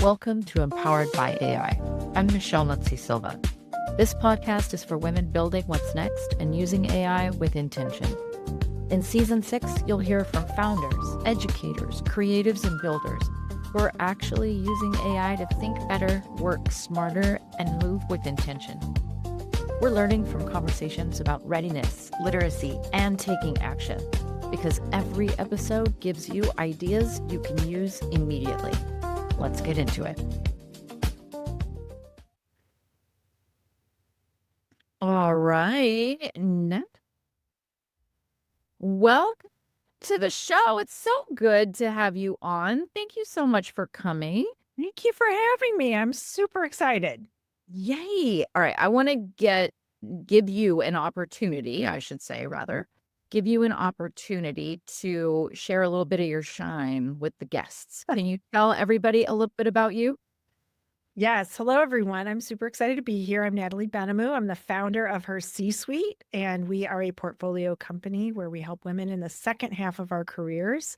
Welcome to Empowered by AI. I'm Michelle Muncy-Silva. This podcast is for women building what's next and using AI with intention. In Season 6, you'll hear from founders, educators, creatives, and builders who are actually using AI to think better, work smarter, and move with intention. We're learning from conversations about readiness, literacy, and taking action, because every episode gives you ideas you can use immediately. Let's get into it. All right, Nat. Welcome to the show. It's so good to have you on. Thank you so much for coming. Thank you for having me. I'm super excited. Yay. All right. I want to give you an opportunity, I should say, give you an opportunity to share a little bit of your shine with the guests. Can you tell everybody a little bit about you? Yes. Hello, everyone. I'm super excited to be here. I'm Natalie Benamou. I'm the founder of Her C-Suite, and we are a portfolio company where we help women in the second half of our careers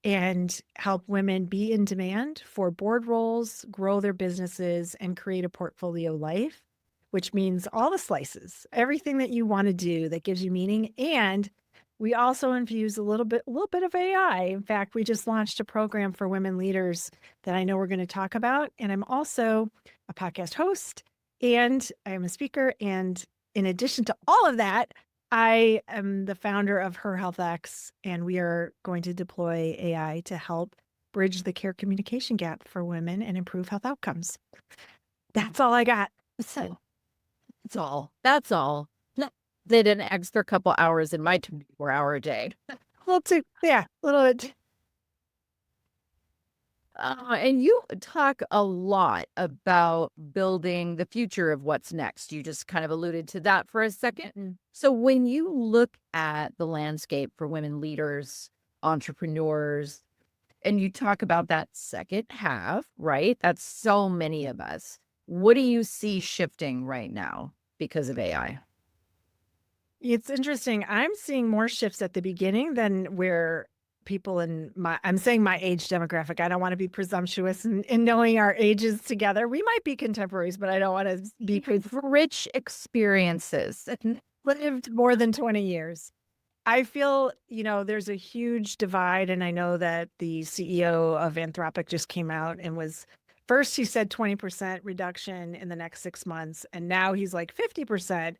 and help women be in demand for board roles, grow their businesses, and create a portfolio life, which means all the slices, everything that you want to do that gives you meaning. And we also infuse a little bit of AI. In fact, we just launched a program for women leaders that I know we're going to talk about. And I'm also a podcast host and I am a speaker. And in addition to all of that, I am the founder of Her HealthX, and we are going to deploy AI to help bridge the care communication gap for women and improve health outcomes. That's all I got. So, that's all. They did an extra couple hours in my 24-hour day. Well, too, yeah, a little bit. And you talk a lot about building the future of what's next. You just kind of alluded to that for a second. So when you look at the landscape for women leaders, entrepreneurs, and you talk about that second half, right? That's so many of us. What do you see shifting right now because of AI? It's interesting. I'm seeing more shifts at the beginning than where people I'm saying my age demographic. I don't want to be presumptuous in knowing our ages together. We might be contemporaries, but I don't want to be rich experiences. Lived more than 20 years. I feel, there's a huge divide. And I know that the CEO of Anthropic just came out and first he said 20% reduction in the next 6 months. And now he's like 50%.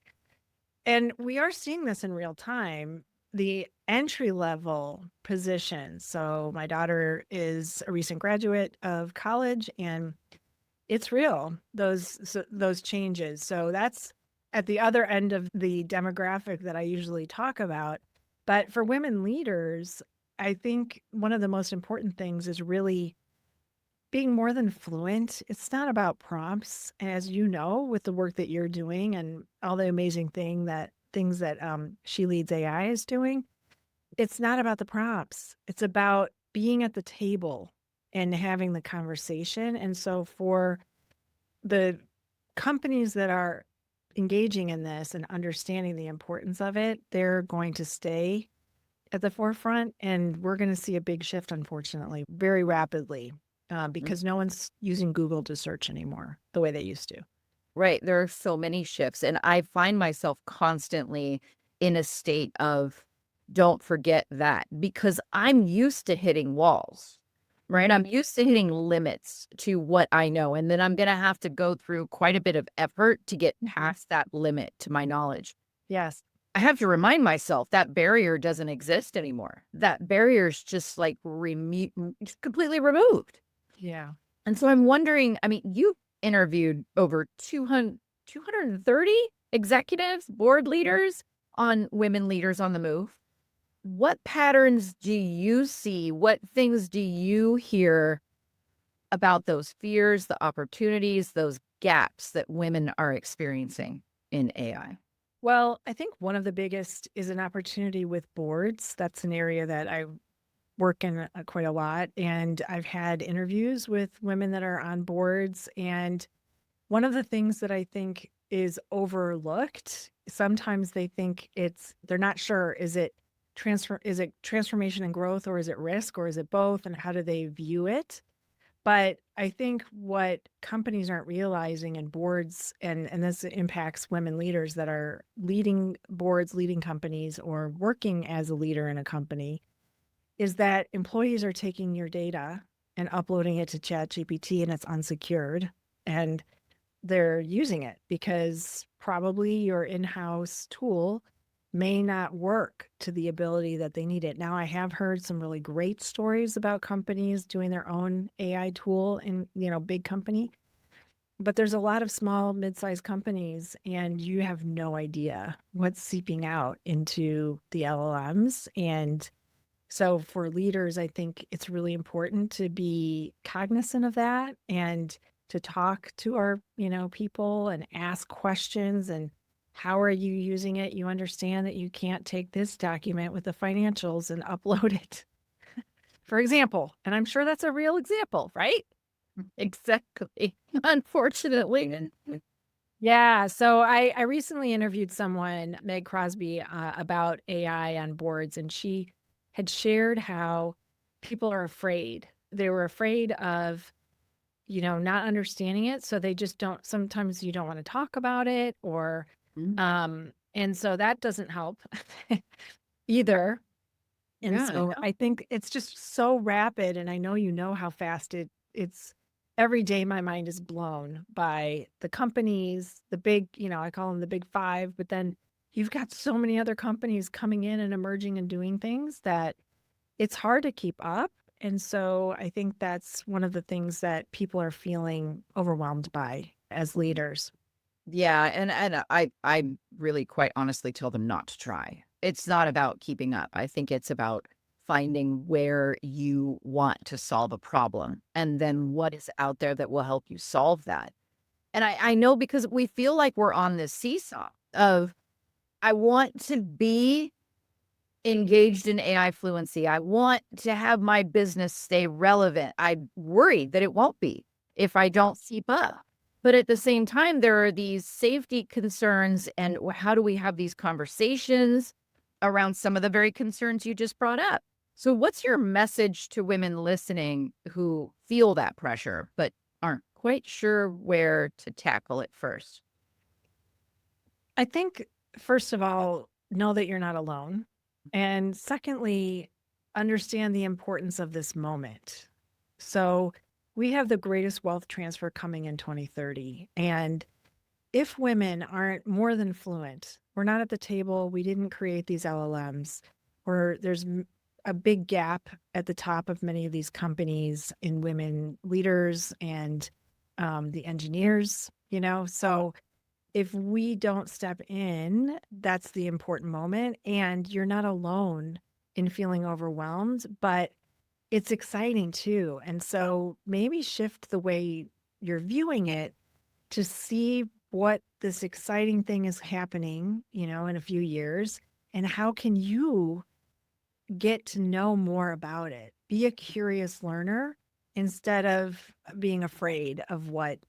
And we are seeing this in real time, the entry level positions. So my daughter is a recent graduate of college and it's real, those changes. So that's at the other end of the demographic that I usually talk about. But for women leaders, I think one of the most important things is really being more than fluent. It's not about prompts, as you know, with the work that you're doing and all the amazing things that She Leads AI is doing. It's not about the prompts. It's about being at the table and having the conversation. And so for the companies that are engaging in this and understanding the importance of it, they're going to stay at the forefront. And we're going to see a big shift, unfortunately, very rapidly. Because no one's using Google to search anymore the way they used to. Right. There are so many shifts. And I find myself constantly in a state of don't forget that, because I'm used to hitting walls, right? I'm used to hitting limits to what I know. And then I'm going to have to go through quite a bit of effort to get past that limit to my knowledge. Yes. I have to remind myself that barrier doesn't exist anymore. That barrier is just like completely removed. Yeah. And so I'm wondering, I mean, you interviewed over 230 executives, board leaders on women leaders on the move. What patterns do you see? What things do you hear about those fears, the opportunities, those gaps that women are experiencing in AI? Well, I think one of the biggest is an opportunity with boards. That's an area that I work in quite a lot. And I've had interviews with women that are on boards. And one of the things that I think is overlooked, sometimes they think they're not sure, is it transformation and growth, or is it risk, or is it both? And how do they view it? But I think what companies aren't realizing and boards, and this impacts women leaders that are leading boards, leading companies, or working as a leader in a company, is that employees are taking your data and uploading it to ChatGPT, and it's unsecured. And they're using it because probably your in-house tool may not work to the ability that they need it. Now, I have heard some really great stories about companies doing their own AI tool in, big company, but there's a lot of small, mid-sized companies, and you have no idea what's seeping out into the LLMs. And so for leaders, I think it's really important to be cognizant of that and to talk to our, people and ask questions and how are you using it? You understand that you can't take this document with the financials and upload it, for example. And I'm sure that's a real example, right? Exactly. Unfortunately. Yeah. So I recently interviewed someone, Meg Crosby, about AI on boards, and she had shared how people are afraid. They were afraid of, not understanding it. So they just don't, sometimes you don't want to talk about it or, Mm. and so that doesn't help either. And Yeah, I so know. I think it's just so rapid. And I know how fast it's every day my mind is blown by the companies, the big, I call them the big five, but then you've got so many other companies coming in and emerging and doing things that it's hard to keep up. And so I think that's one of the things that people are feeling overwhelmed by as leaders. Yeah, and I really quite honestly tell them not to try. It's not about keeping up. I think it's about finding where you want to solve a problem and then what is out there that will help you solve that. And I know because we feel like we're on this seesaw of I want to be engaged in AI fluency. I want to have my business stay relevant. I'm worried that it won't be if I don't keep up. But at the same time, there are these safety concerns. And how do we have these conversations around some of the very concerns you just brought up? So, what's your message to women listening who feel that pressure but aren't quite sure where to tackle it first? I think, first of all, know that you're not alone. And secondly, understand the importance of this moment. So we have the greatest wealth transfer coming in 2030. And if women aren't more than fluent, we're not at the table, we didn't create these LLMs, or there's a big gap at the top of many of these companies in women leaders and the engineers, So if we don't step in, that's the important moment. And you're not alone in feeling overwhelmed, but it's exciting too. And so maybe shift the way you're viewing it to see what this exciting thing is happening, in a few years. And how can you get to know more about it? Be a curious learner instead of being afraid of what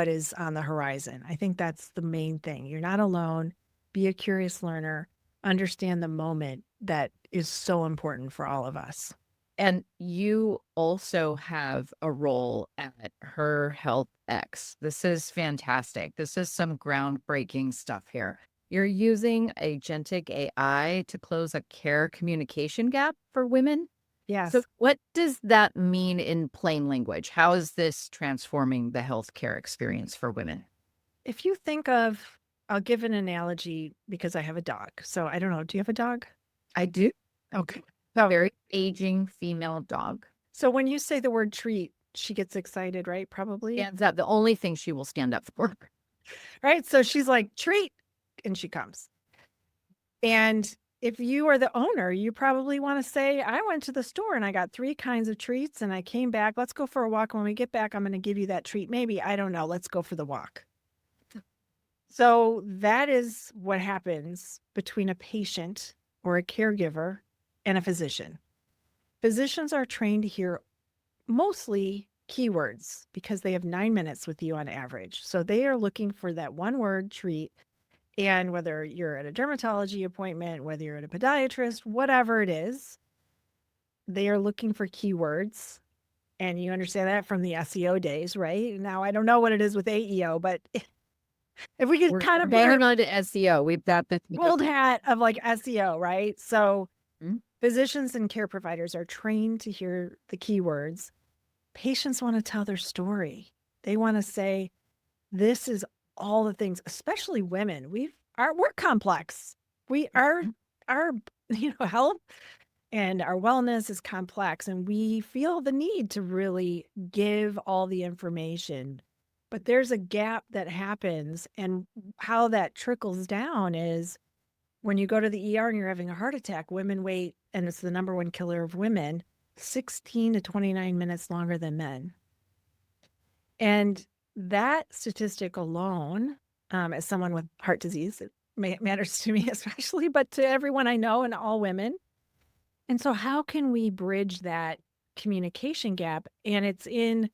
is on the horizon. I think that's the main thing. You're not alone. Be a curious learner. Understand the moment that is so important for all of us. And you also have a role at Her HealthX. This is fantastic. This is some groundbreaking stuff here. You're using agentic AI to close a care communication gap for women. So, Yes. what does that mean in plain language? How is this transforming the healthcare experience for women? If you think of, I'll give an analogy because I have a dog. So I don't know. Do you have a dog? I do. Okay. A very aging female dog. So when you say the word treat, she gets excited, right? Probably. Stands up. The only thing she will stand up for. Right. So she's like, treat, and she comes. And if you are the owner, you probably want to say, I went to the store and I got 3 kinds of treats and I came back. Let's go for a walk. When we get back, I'm going to give you that treat. Maybe, I don't know. Let's go for the walk. So that is what happens between a patient or a caregiver and a physician. Physicians are trained to hear mostly keywords because they have 9 minutes with you on average. So they are looking for that one word treat. And whether you're at a dermatology appointment, whether you're at a podiatrist, whatever it is, they are looking for keywords. And you understand that from the SEO days, right? Now, I don't know what it is with AEO, but if we could We're kind of put banging our on to SEO. We've got the old hat of like SEO, right? So Mhm. physicians and care providers are trained to hear the keywords. Patients want to tell their story. They want to say, this is all the things, especially women. We're complex. Our health and our wellness is complex, and we feel the need to really give all the information. But there's a gap that happens, and how that trickles down is when you go to the ER and you're having a heart attack, women wait, and it's the number one killer of women, 16 to 29 minutes longer than men. And that statistic alone, as someone with heart disease, it matters to me especially, but to everyone I know and all women. And so how can we bridge that communication gap? And it's in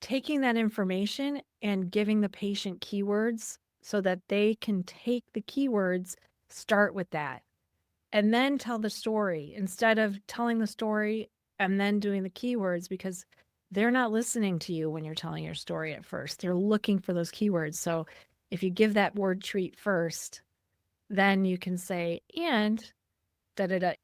taking that information and giving the patient keywords so that they can take the keywords, start with that, and then tell the story instead of telling the story and then doing the keywords, because they're not listening to you when you're telling your story at first. They're looking for those keywords. So if you give that word treat first, then you can say, and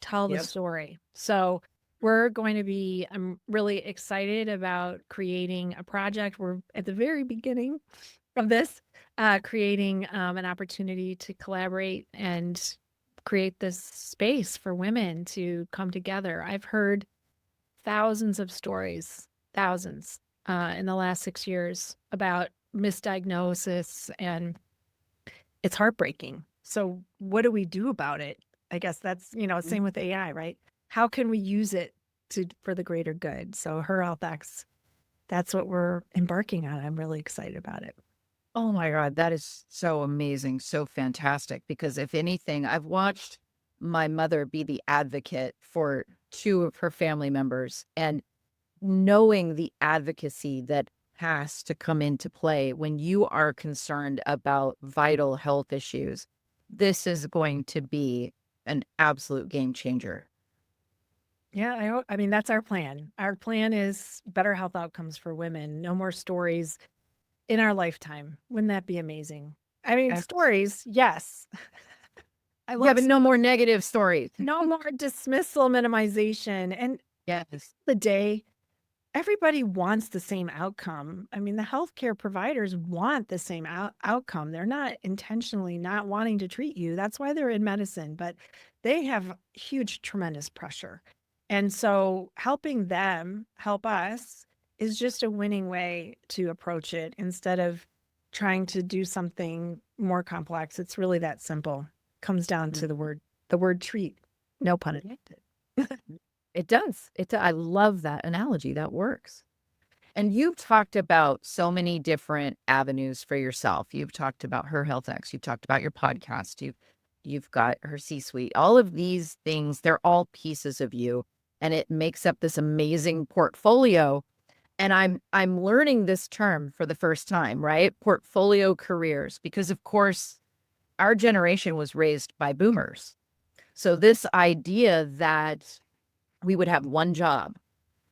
tell the story. So I'm really excited about creating a project. We're at the very beginning of this, creating an opportunity to collaborate and create this space for women to come together. I've heard thousands of stories, thousands, in the last 6 years about misdiagnosis, and it's heartbreaking. So what do we do about it? I guess that's, same with AI, right? How can we use it for the greater good? So Her HealthX, that's what we're embarking on. I'm really excited about it. Oh my God, that is so amazing, so fantastic. Because if anything, I've watched my mother be the advocate for two of her family members, and knowing the advocacy that has to come into play when you are concerned about vital health issues, this is going to be an absolute game changer. Yeah, I mean, that's our plan. Our plan is better health outcomes for women, no more stories in our lifetime. Wouldn't that be amazing? I mean, stories, yes. I Yeah, love but no more negative stories. no more dismissal, minimization. And Yes. the day, everybody wants the same outcome. I mean, the healthcare providers want the same outcome. They're not intentionally not wanting to treat you. That's why they're in medicine, but they have huge, tremendous pressure. And so helping them help us is just a winning way to approach it instead of trying to do something more complex. It's really that simple. Comes down to the word treat. No pun intended. It does. I love that analogy. That works. And you've talked about so many different avenues for yourself. You've talked about Her HealthX. You've talked about your podcast. You've got her C-suite. All of these things, they're all pieces of you, and it makes up this amazing portfolio. And I'm learning this term for the first time, right? Portfolio careers, because of course our generation was raised by boomers. So this idea that we would have one job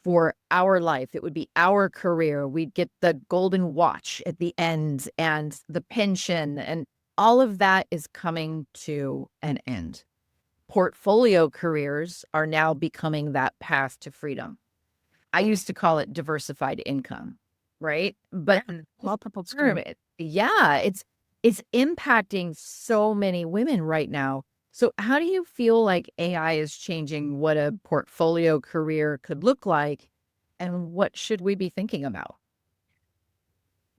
for our life, it would be our career, we'd get the golden watch at the end and the pension, and all of that is coming to an end. Portfolio careers are now becoming that path to freedom. I used to call it diversified income, right? But Multiple term, it's impacting so many women right now. So how do you feel like AI is changing what a portfolio career could look like, and what should we be thinking about?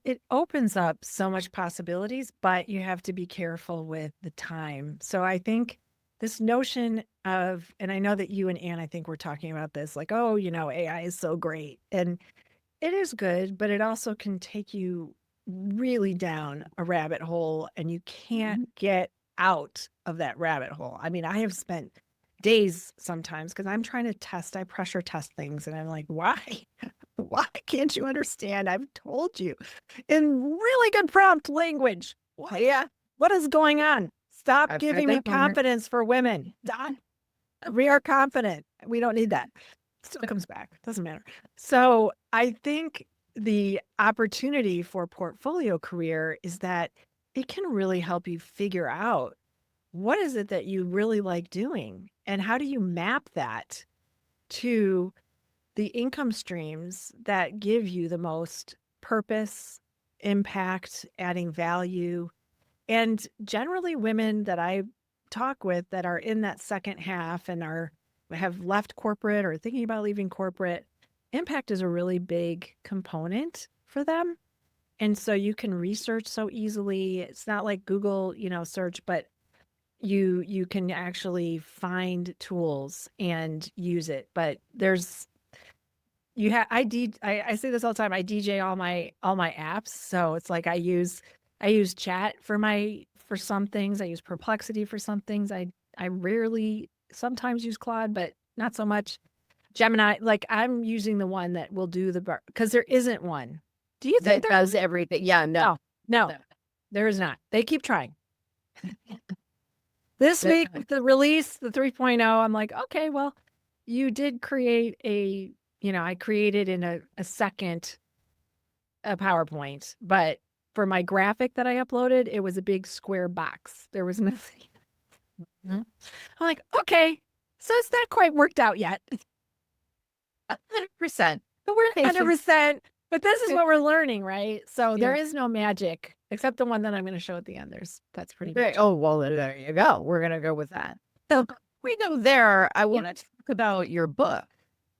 It opens up so much possibilities, but you have to be careful with the time. So I think this notion of, and I know that you and Anne, I think we're talking about this, like, oh, AI is so great. And it is good, but it also can take you really down a rabbit hole, and you can't get out of that rabbit hole. I mean, I have spent days sometimes because I'm trying to I pressure test things, and I'm like, why? Why can't you understand? I've told you in really good prompt language. Well, yeah, what is going on? Stop I've had giving me that moment. confidence for women. We are confident. We don't need that. Still comes back. Doesn't matter. So I think the opportunity for portfolio career is that it can really help you figure out what is it that you really like doing and how do you map that to the income streams that give you the most purpose, impact, adding value. And generally women that I talk with that are in that second half and have left corporate or thinking about leaving corporate, impact is a really big component for them. And so you can research so easily. It's not like Google, search, but you can actually find tools and use it. But I say this all the time. I DJ all my apps. So it's like I use chat for some things. I use Perplexity for some things. I rarely sometimes use Claude, but not so much. Gemini, like I'm using the one that will do because there isn't one. Do you think that does everything? Yeah, no, no, there is not. They keep trying. This week with the release, the 3.0, I'm like, okay, well, you did create I created in a second a PowerPoint, but for my graphic that I uploaded, it was a big square box. There was nothing. I'm like, okay, so it's not quite worked out yet. 100%. But we're 100%. But this is what we're learning, right? So there is no magic except the one that I'm going to show at the end. That's pretty much. Oh, well, there you go. We're going to go with that. So we go there. I want to talk about your book.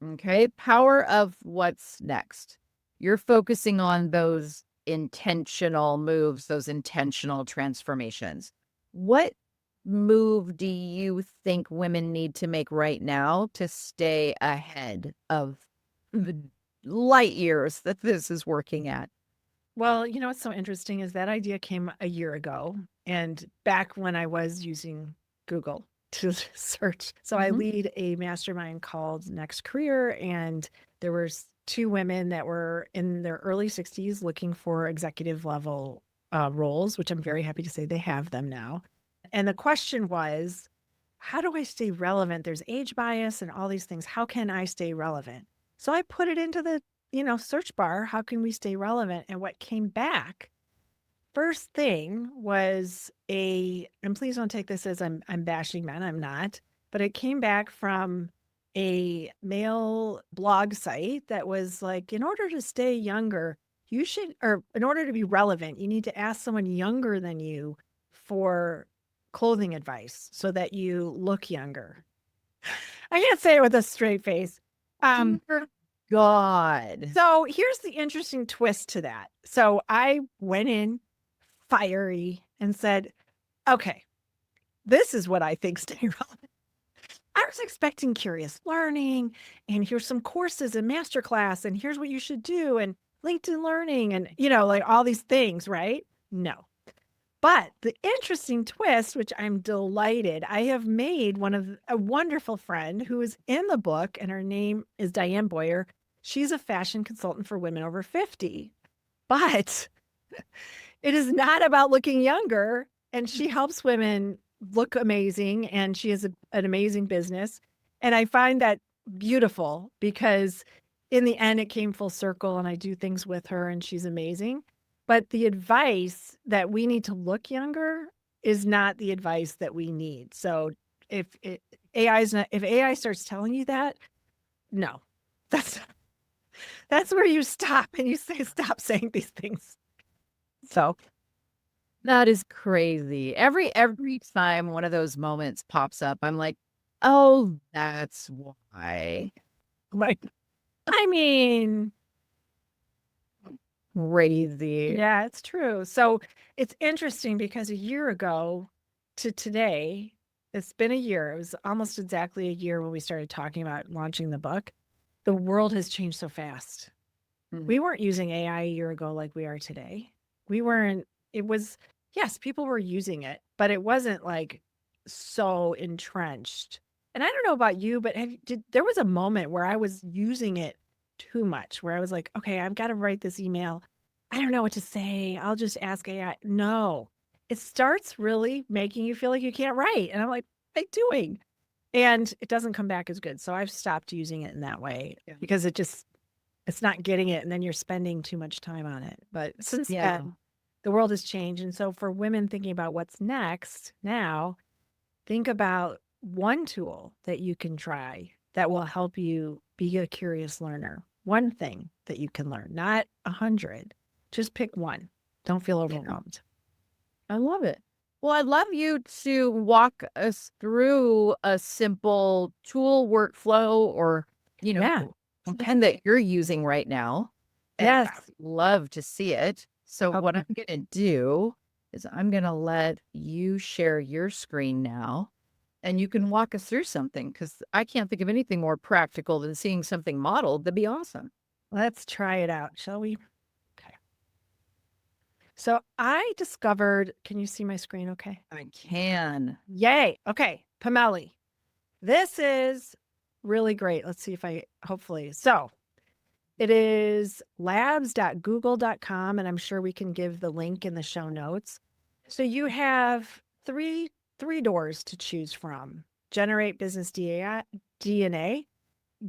Okay. Power of What's Next. You're focusing on those intentional moves, those intentional transformations. What move do you think women need to make right now to stay ahead of the light years that this is working at? Well, what's so interesting is that idea came a year ago and back when I was using Google to search. So I lead a mastermind called Next Career, and there were two women that were in their early 60s looking for executive level roles, which I'm very happy to say they have them now. And the question was, how do I stay relevant? There's age bias and all these things. How can I stay relevant? So I put it into the search bar. How can we stay relevant? And what came back first thing was and please don't take this as I'm bashing men, I'm not, but it came back from a male blog site that was like, in order to stay younger, or in order to be relevant, you need to ask someone younger than you for clothing advice so that you look younger. I can't say it with a straight face. God. So here's the interesting twist to that. So I went in fiery and said, okay, this is what I think stay relevant. I was expecting curious learning and here's some courses and masterclass and here's what you should do and LinkedIn learning and, like all these things, right? No. But the interesting twist, which I'm delighted, I have made a wonderful friend who is in the book, and her name is Diane Boyer. She's a fashion consultant for women over 50. But it is not about looking younger, and she helps women look amazing, and she has an amazing business. And I find that beautiful because in the end, it came full circle, and I do things with her, and she's amazing. But the advice that we need to look younger is not the advice that we need. So if AI starts telling you that, no, that's where you stop and you say, stop saying these things. So that is crazy. Every time one of those moments pops up, I'm like, oh, that's why. Like, I mean, crazy. Yeah, it's true. So it's interesting because a year ago to today, it's been a year. It was almost exactly a year when we started talking about launching the book. The world has changed so fast. We weren't using AI a year ago like we are today. Yes, people were using it, but it wasn't like so entrenched. And I don't know about you, but there was a moment where I was using it too much, where I was like, okay, I've got to write this email. I don't know what to say. I'll just ask AI. No, it starts really making you feel like you can't write. And I'm like, what am I doing? And it doesn't come back as good. So I've stopped using it in that way because it's not getting it. And then you're spending too much time on it. But since then, the world has changed. And so for women thinking about what's next now, think about one tool that you can try that will help you be a curious learner. One thing that you can learn, not 100. Just pick one. Don't feel overwhelmed. I love it. Well, I'd love you to walk us through a simple tool workflow or, pen that you're using right now. Yes. I'd love to see it. So what I'm going to do is I'm going to let you share your screen now and you can walk us through something because I can't think of anything more practical than seeing something modeled. That'd be awesome. Let's try it out, shall we? Okay. So I discovered, can you see my screen okay? I can. Yay. Okay. Pomeli. This is really great. Let's see if hopefully. So it is labs.google.com, and I'm sure we can give the link in the show notes. So you have three doors to choose from. Generate business DNA,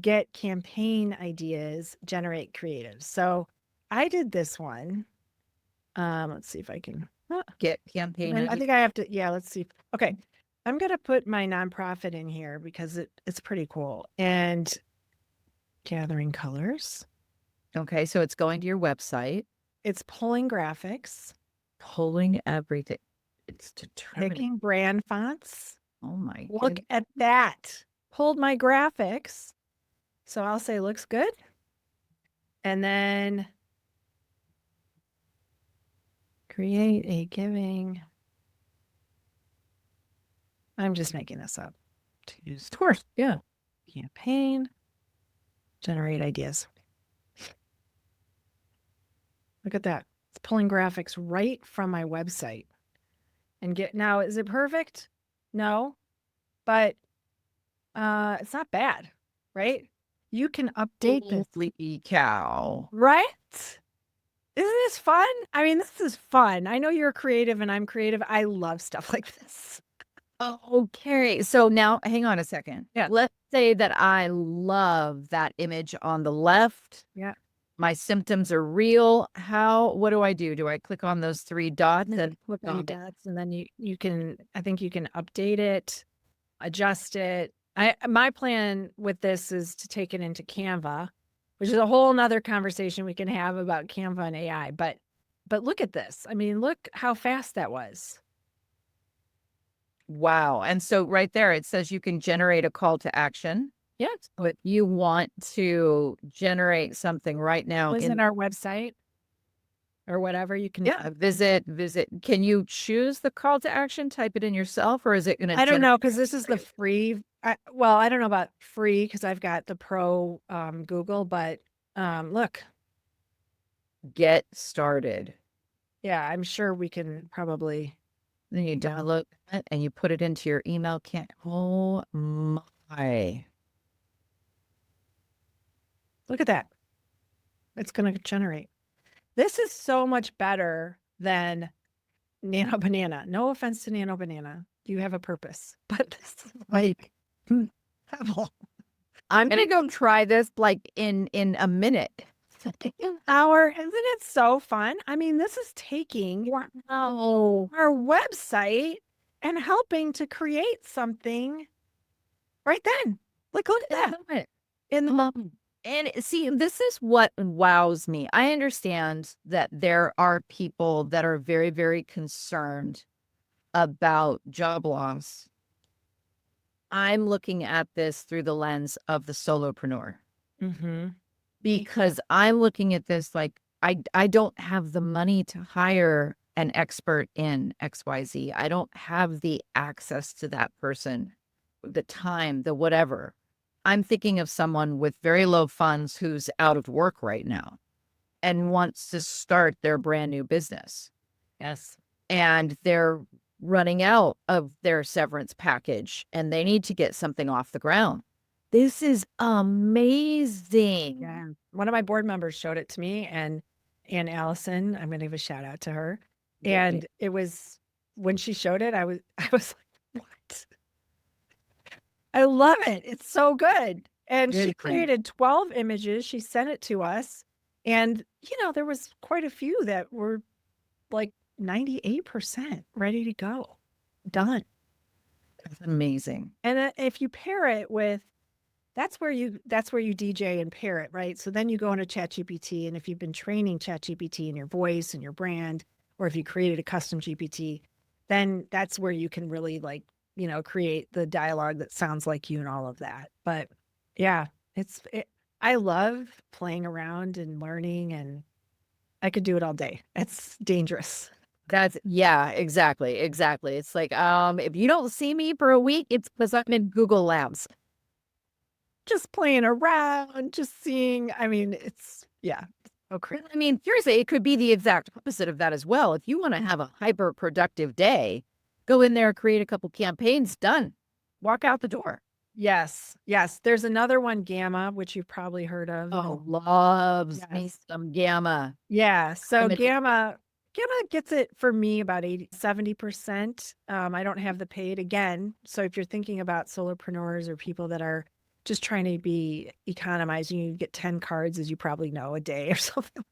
get campaign ideas, generate creatives. So I did this one. Let's see if I can get campaign. I think I have to. Yeah, let's see. Okay. I'm going to put my nonprofit in here because it's pretty cool. And gathering colors. Okay. So it's going to your website. It's pulling graphics. Pulling everything. It's determining. Picking brand fonts. Oh my. Look at that. Pulled my graphics. So I'll say looks good. And then create a giving. I'm just making this up. To use, of course. Yeah. Campaign. Generate ideas. Look at that. It's pulling graphics right from my website. And now, is it perfect? No. But it's not bad, right? You can update this. Holy cow. Right? Isn't this fun? I mean, this is fun. I know you're creative and I'm creative. I love stuff like this. Okay. So now hang on a second. Yeah. Let's say that I love that image on the left. Yeah. My symptoms are real. What do I do? Do I click on those three dots and click on dots, and then you can, I think you can update it, adjust it. My plan with this is to take it into Canva, which is a whole nother conversation we can have about Canva and AI. But look at this. I mean, look how fast that was. Wow. And so right there, it says you can generate a call to action. Yes. But you want to generate something right now. In our website or whatever you can. Yeah. Visit. Can you choose the call to action? Type it in yourself, or is it going to? I don't know, because this is the free. Well, I don't know about free because I've got the pro Google, but look. Get started. Yeah, I'm sure we can probably. Then you download it and you put it into your email. Oh my. Look at that. It's going to generate. This is so much better than Nano Banana. No offense to Nano Banana. You have a purpose. But this is like, I'm going to go try this like in a minute. An hour. Isn't it so fun? I mean, this is taking our website and helping to create something right then. Like, look at that. In the moment. And see, this is what wows me. I understand that there are people that are very, very concerned about job loss. I'm looking at this through the lens of the solopreneur. Mm-hmm. Because I'm looking at this like I don't have the money to hire an expert in XYZ. I don't have the access to that person, the time, the whatever. I'm thinking of someone with very low funds who's out of work right now and wants to start their brand new business. Yes. And they're running out of their severance package and they need to get something off the ground. This is amazing. Yeah. One of my board members showed it to me, and Allison, I'm going to give a shout out to her. And it was, when she showed it, I was like, what? I love it. It's so good. And Good she thing. created 12 images. She sent it to us. And, there was quite a few that were like 98% ready to go. Done. That's amazing. And if you pair it with, that's where you DJ and pair it, right? So then you go into ChatGPT, and if you've been training ChatGPT in your voice and your brand, or if you created a custom GPT, then that's where you can really create the dialogue that sounds like you and all of that. But yeah, I love playing around and learning, and I could do it all day. It's dangerous. Yeah, exactly. It's like, if you don't see me for a week, it's because I'm in Google Labs. Just playing around, just seeing. I mean, it's Okay. I mean, seriously, it could be the exact opposite of that as well. If you want to have a hyper productive day, go in there, create a couple campaigns, done. Walk out the door. Yes. There's another one, Gamma, which you've probably heard of. Oh, loves me some Gamma. Yeah. So Gamma gets it for me about 70%. I don't have the paid again. So if you're thinking about solopreneurs or people that are just trying to be economizing, you get 10 cards, as you probably know, a day or something.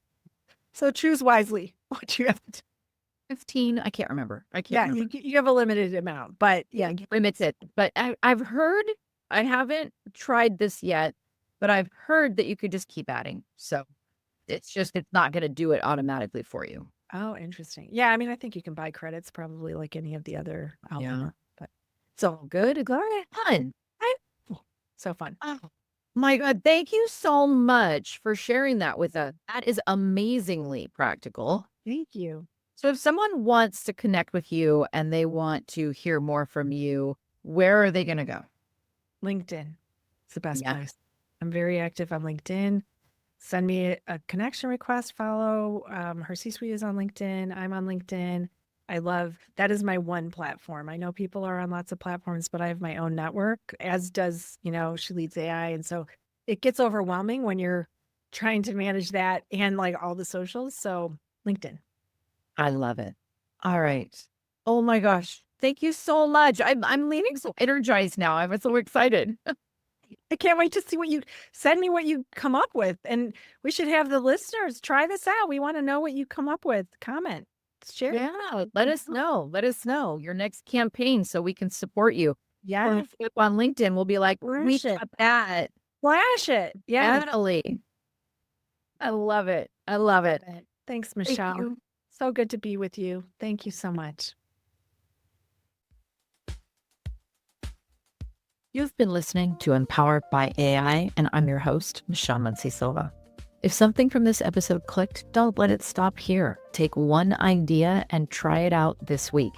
So choose wisely what you have to do. 15, I can't remember. Remember. You have a limited amount, but limited. But I've heard, I haven't tried this yet, but I've heard that you could just keep adding. So it's not going to do it automatically for you. Oh, interesting. Yeah, I mean, I think you can buy credits probably like any of the other albums. Yeah. But it's all good. Gloria, fun. So fun. Oh my God. Thank you so much for sharing that with us. That is amazingly practical. Thank you. So if someone wants to connect with you and they want to hear more from you, where are they going to go? LinkedIn. It's the best place. I'm very active on LinkedIn. Send me a connection request, follow. Her C-Suite is on LinkedIn. I'm on LinkedIn. That is my one platform. I know people are on lots of platforms, but I have my own network, as does, She Leads AI. And so it gets overwhelming when you're trying to manage that and like all the socials. So LinkedIn. I love it. All right. Oh my gosh. Thank you so much. I'm leaving so energized now. I'm so excited. I can't wait to see send me what you come up with. And we should have the listeners try this out. We want to know what you come up with. Comment. Share. Yeah. Let us know. Let us know your next campaign so we can support you. Yeah. On LinkedIn, we'll be like, we got that. Flash it. Yeah. Natalie. I love it. I love it. Thanks, Michelle. Thank you. So good to be with you. Thank you so much. You've been listening to Empowered by AI, and I'm your host, Michelle Muncy-Silva. If something from this episode clicked, don't let it stop here. Take one idea and try it out this week.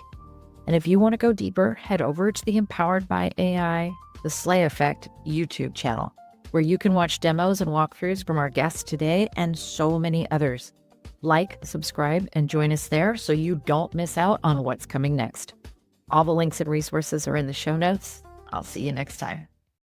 And if you want to go deeper, head over to the Empowered by AI, the Slay Effect YouTube channel, where you can watch demos and walkthroughs from our guests today and so many others. Like, subscribe, and join us there so you don't miss out on what's coming next. All the links and resources are in the show notes. I'll see you next time.